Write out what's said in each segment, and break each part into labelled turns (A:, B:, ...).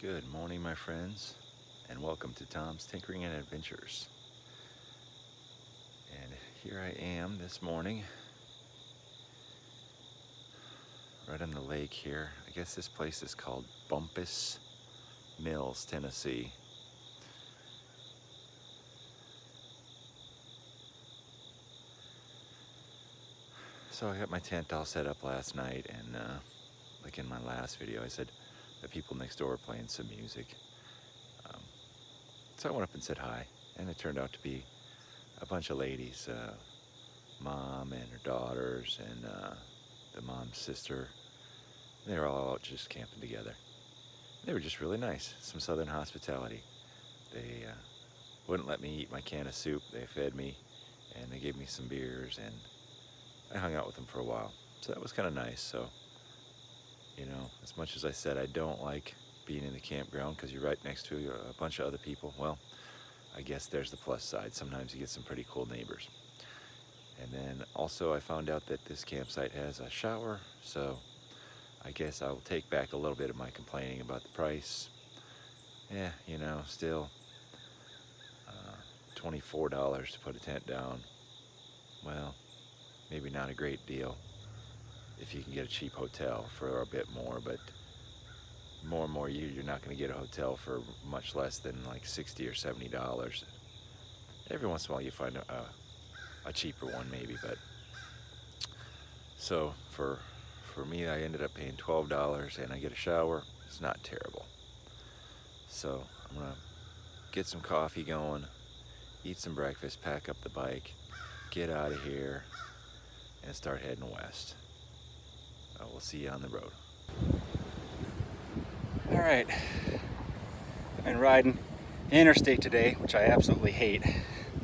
A: Good morning, my friends, and welcome to Tom's Tinkering and Adventures. And here I am this morning, right on the lake here. I guess this place is called Bumpus Mills, Tennessee. So I got my tent all set up last night, and like in my last video, I said the people next door were playing some music. So I went up and said hi, and it turned out to be a bunch of ladies, mom and her daughters, and the mom's sister. They were all out just camping together. They were just really nice, some southern hospitality. They wouldn't let me eat my can of soup. They fed me, and they gave me some beers, and I hung out with them for a while. So that was kind of nice. So, you know, as much as I said I don't like being in the campground because you're right next to a bunch of other people, well, I guess there's the plus side. Sometimes you get some pretty cool neighbors. And then also I found out that this campsite has a shower, so I guess I'll take back a little bit of my complaining about the price. Yeah, you know, still $24 to put a tent down. Well, maybe not a great deal if you can get a cheap hotel for a bit more, but more and more you're not going to get a hotel for much less than like $60 or $70. Every once in a while you find a cheaper one maybe, but so for me I ended up paying $12 and I get a shower. It's not terrible. So I'm gonna get some coffee going, eat some breakfast, pack up the bike, get out of here, and start heading west. We'll see you on the road.
B: All right, I've been riding interstate today, which I absolutely hate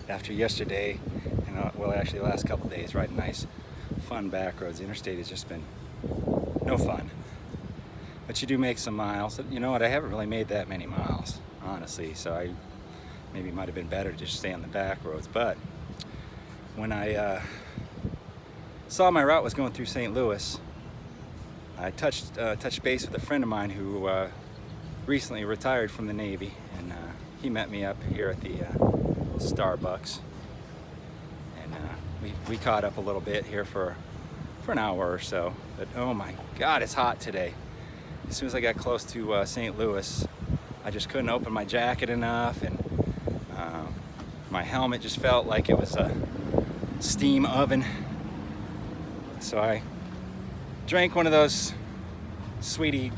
B: after yesterday, and well, actually the last couple days riding nice, fun back roads. The interstate has just been no fun, but you do make some miles. You know what, I haven't really made that many miles, honestly, so I maybe might have been better to just stay on the back roads. But when I saw my route was going through St. Louis, I touched base with a friend of mine who recently retired from the Navy, and he met me up here at the Starbucks, and we caught up a little bit here for an hour or so. But oh my God, it's hot today. As soon as I got close to St. Louis, I just couldn't open my jacket enough, and my helmet just felt like it was a steam oven. So I drank one of those sweetie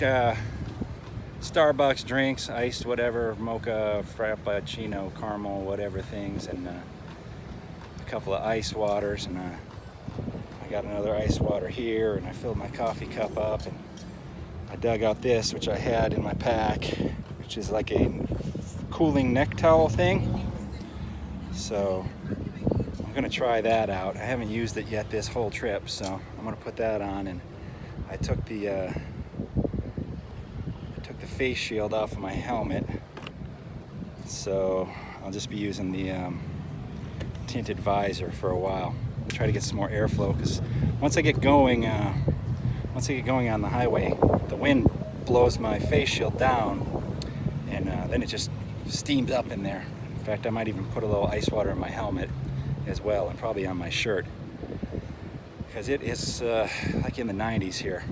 B: Starbucks drinks, iced whatever, mocha, frappuccino, caramel, whatever things, and a couple of ice waters, and I got another ice water here, and I filled my coffee cup up, and I dug out this, which I had in my pack, which is like a cooling neck towel thing. So I'm gonna try that out. I haven't used it yet this whole trip, so I'm gonna put that on. And I took the face shield off of my helmet, so I'll just be using the tinted visor for a while. Try to get some more airflow, because once I get going on the highway, the wind blows my face shield down, and then it just steams up in there. In fact, I might even put a little ice water in my helmet as well, and probably on my shirt, because it is like in the 90s here.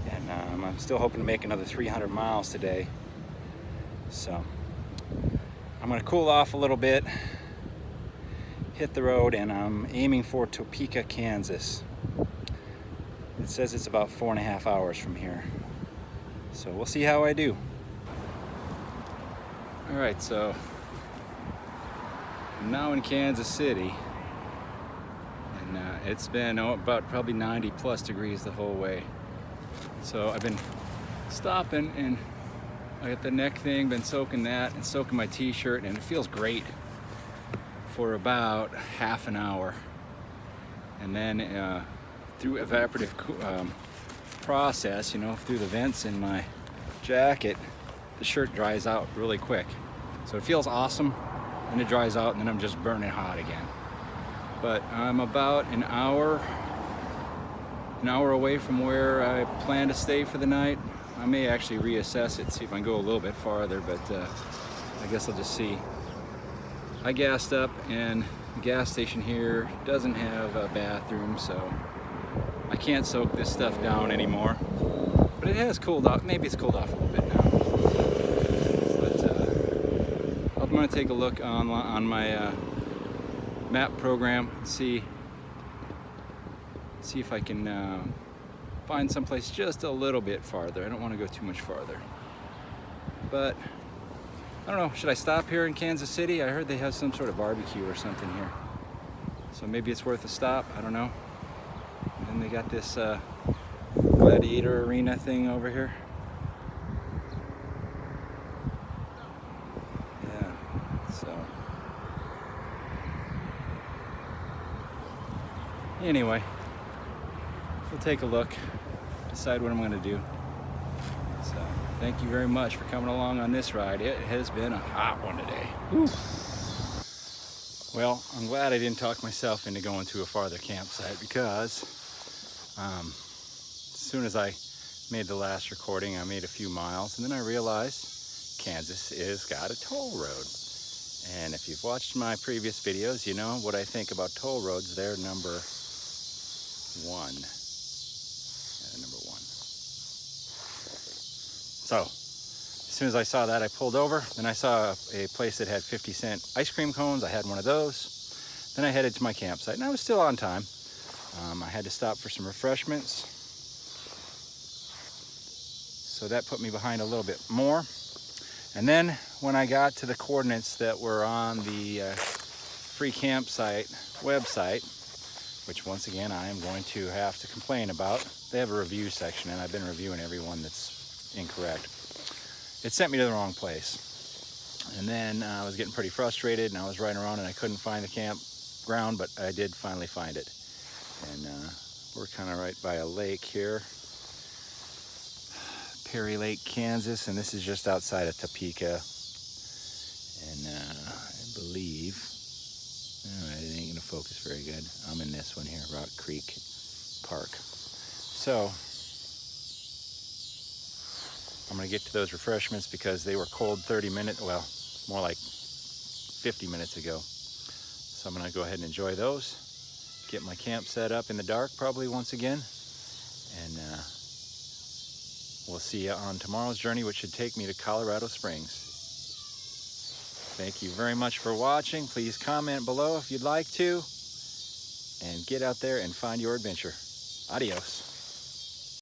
B: And I'm still hoping to make another 300 miles today. So I'm going to cool off a little bit, hit the road, and I'm aiming for Topeka, Kansas. It says it's about 4.5 hours from here. So we'll see how I do. All right, so I'm now in Kansas City, and it's been about probably 90 plus degrees the whole way. So I've been stopping, and I got the neck thing, been soaking that and soaking my t-shirt, and it feels great for about half an hour. And then through evaporative process, you know, through the vents in my jacket, the shirt dries out really quick. So it feels awesome, and it dries out, and then I'm just burning hot again. But I'm about an hour away from where I plan to stay for the night. I may actually reassess it, see if I can go a little bit farther, but I guess I'll just see. I gassed up, and the gas station here doesn't have a bathroom, so I can't soak this stuff down anymore. But it has cooled off. Maybe it's cooled off a little bit now. But I'm going to take a look on my map program and see if I can find someplace just a little bit farther. I don't want to go too much farther. But I don't know, should I stop here in Kansas City? I heard they have some sort of barbecue or something here. So maybe it's worth a stop, I don't know. And they got this gladiator arena thing over here. Yeah, so. Anyway, we'll take a look, decide what I'm gonna do. So, thank you very much for coming along on this ride. It has been a hot one today. Whew. Well, I'm glad I didn't talk myself into going to a farther campsite, because as soon as I made the last recording, I made a few miles, and then I realized Kansas is got a toll road. And if you've watched my previous videos, you know what I think about toll roads. They're number one. Yeah, number one. So, as soon as I saw that, I pulled over. Then I saw a place that had 50-cent ice cream cones. I had one of those. Then I headed to my campsite, and I was still on time. I had to stop for some refreshments. So that put me behind a little bit more. And then when I got to the coordinates that were on the free campsite website, which once again I am going to have to complain about. They have a review section, and I've been reviewing every one that's incorrect. It sent me to the wrong place. And then I was getting pretty frustrated, and I was riding around and I couldn't find the campground, but I did finally find it. And we're kind of right by a lake here. Perry Lake, Kansas, and this is just outside of Topeka. And I believe, it ain't gonna focus very good. I'm in this one here, Rock Creek Park. So, I'm gonna get to those refreshments because they were cold 30 minutes, well, more like 50 minutes ago. So I'm gonna go ahead and enjoy those. Get my camp set up in the dark probably once again. And we'll see you on tomorrow's journey, which should take me to Colorado Springs. Thank you very much for watching. Please comment below if you'd like to. And get out there and find your adventure. Adios.